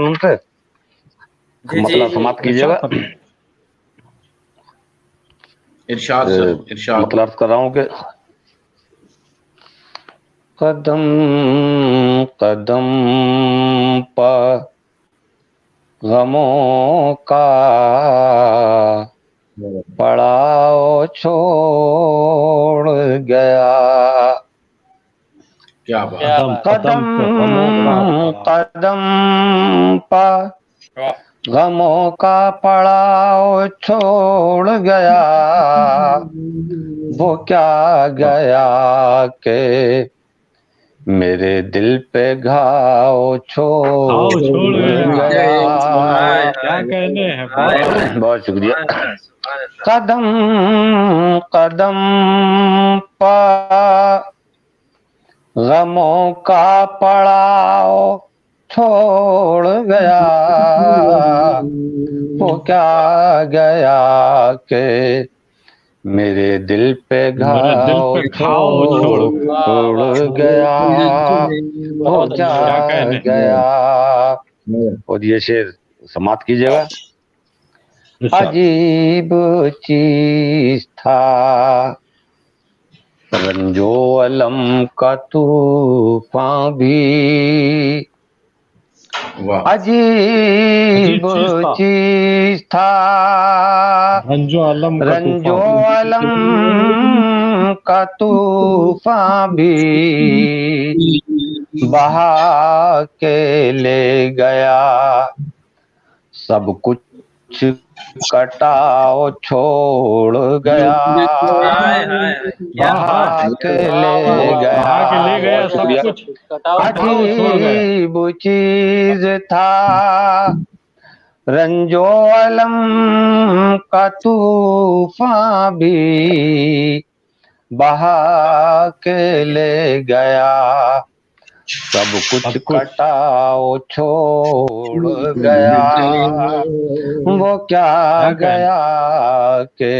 उनसे मतलब समाप्त कीजिएगा। इरशाद सर, इरशाद। मतलब अर्ज कर रहा हूँ कि कदम कदम पर गमों का पड़ाव छोड़ गया। क्या बात। कदम कदम पर गमों का पड़ाव छोड़ गया। वो क्या गया के मेरे दिल पे घाव छोड़ गया। क्या कहने हैं। बहुत शुक्रिया। कदम कदम पर गमों का पड़ाव छोड़ गया। वो क्या गया के मेरे दिल पे घाव छोड़ गया। वो क्या गया। और ये शेर समाप्त कीजिएगा। अजीब चीज था रंजो अलम का तूफान भी। अजीब चीज था रंजो अलम का तूफान भी। बहा के ले गया सब कुछ कटाव छोड़ गया। बहा के ले गया सब कुछ। अजीब चीज था रंजो अलम का तूफान भी। बहा के ले गया सब कुछ कटाव छोड़ गया। वो क्या गया के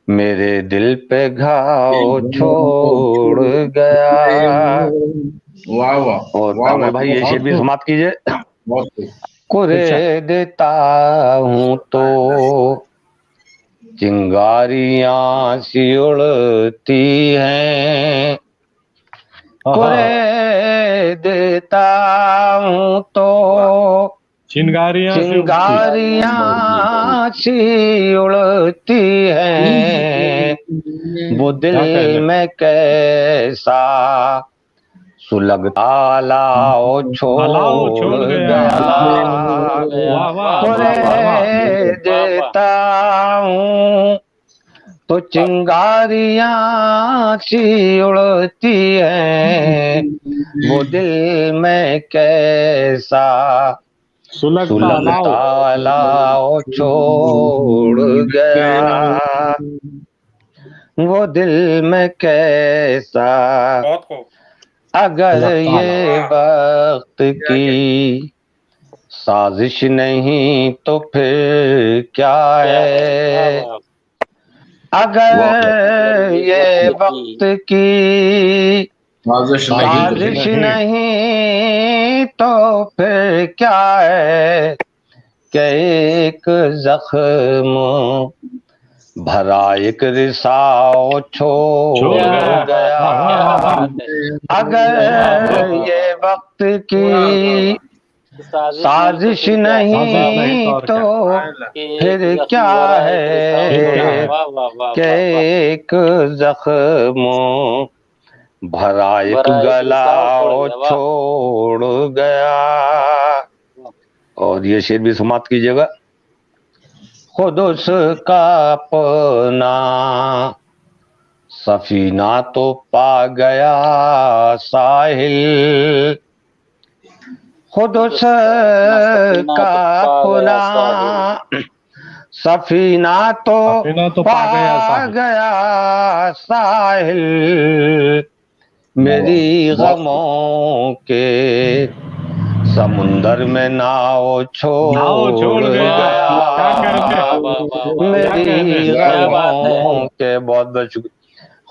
मेरे दिल पे घाव छोड़ गया। वाह वाह। और तामिर भाई ये शेर भी समाप्त कीजिए। कुरे देता हूँ तो चिंगारियां सी उड़ती हैं। कुरे देता हूँ तो चिंगारियां सी उड़ती हैं। वो दिल में कैसा सुलगता लाओ छोड़ गया। कुरे देता हूँ तो चिंगारियां सी उड़ती हैं। वो दिल में कैसा सुलगता लाओ छोड़ गया। वो दिल में कैसा अगर ये वक्त की साजिश नहीं तो फिर क्या है। अगर ये वक्त की साजिश नहीं तो फिर क्या है कि एक जख्म भरा एक रिसाव छोड़ गया। अगर ये वक्त की साजिश नहीं तो फिर क्या है कि एक जख्म भरा एक गला छोड़ गया। और ये शेर भी समाप्त कीजिएगा। खुद उसका अपना सफीना तो पा गया साहिल। खुद उसका अपना सफीना तो पा गया साहिल। मेरी गमों के समुंदर में नाव छोड़ गया। मेरी गमों के बहुत बहुत शुक्रिया।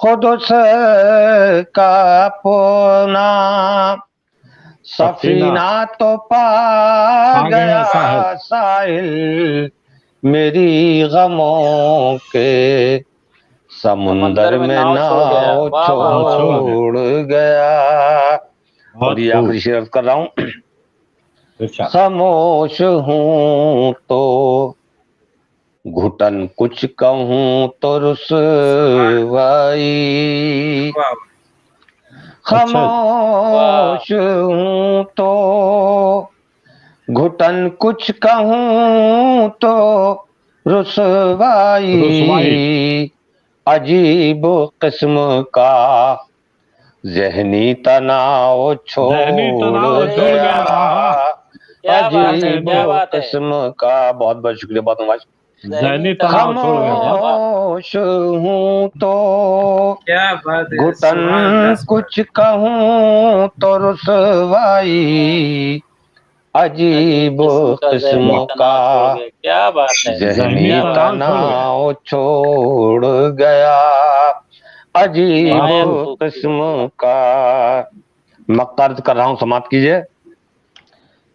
खुद उसका अपना सफीना तो पा गया साहिल मेरी गमों के, समुंदर में नाव छोड़ गया। और ये आखिरी शेर अर्ज कर रहा हूँ। खामोश हूँ तो घुटन कुछ कहूँ तो रुसवाई, खामोश हूँ तो घुटन कुछ कहूँ तो रुसवाई, अजीब किस्म का ज़हनी तनाव छोड़ गया, अजीब किस्म का। बहुत बहुत शुक्रिया, बहुत नवाज। खामोश हूँ तो घुटन कुछ कहूँ तो रुसवाई, अजीब किस्म का ज़हनी तनाव छोड़ गया, अजीब किस्म का। मक्तर्ज कर रहा हूँ, समाप्त कीजिए।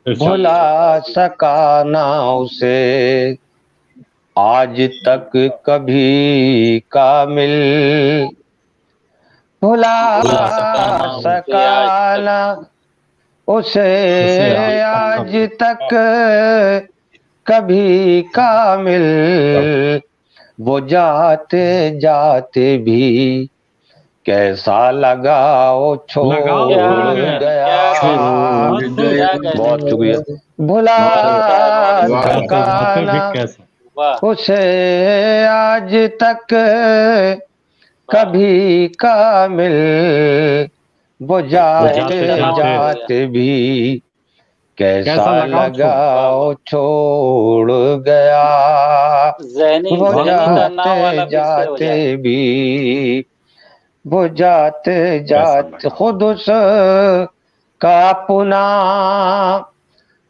भुला सका ना उसे आज तक कभी कामिल, भुला सका ना उसे आज तक कभी कामिल, वो जाते जाते भी कैसा लगा वो छोड़ गया। बहुत शुक्रिया। भुला सका ना उसे आज तक कभी कामिल, वो जाते जाते भी कैसा लगा वो छोड़ गया, वो जाते जाते भी, वो जाते जाते खुद उस का अपना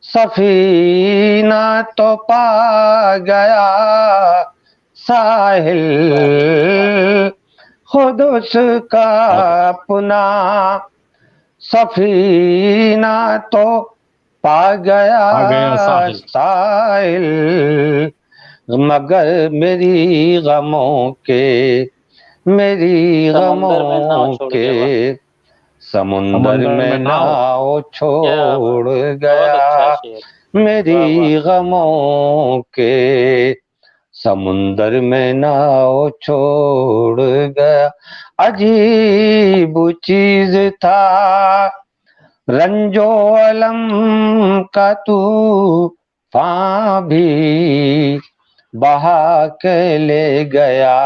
सफीना तो पा गया साहिल, खुद उसका अपना सफीना तो पा गया साहिल, मगर मेरी गमों के, मेरी गमों के समुंदर में नाव छोड़ गया, मेरी गमों के समुंदर में नाव छोड़ गया। अजीब चीज था रंजो अलम का तूफान भी बहा के ले गया,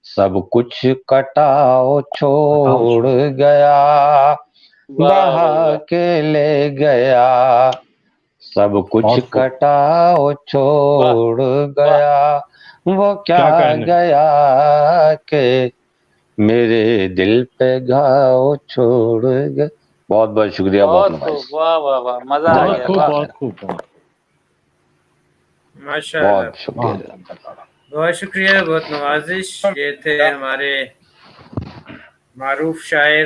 सब कुछ कटाओ छोड़ गया, बहा के ले गया, सब कुछ कटाओ छोड़ गया, वो क्या गया के मेरे दिल पे घाव छोड़ गया। बहुत बहुत शुक्रिया, बहुत वाह वाह वाह, मजा आ गया। बहुत खूब, माशाअल्लाह, बहुत शुक्रिया, बहुत शुक्रिया, बहुत नवाजिश। ये थे हमारे मारूफ शायर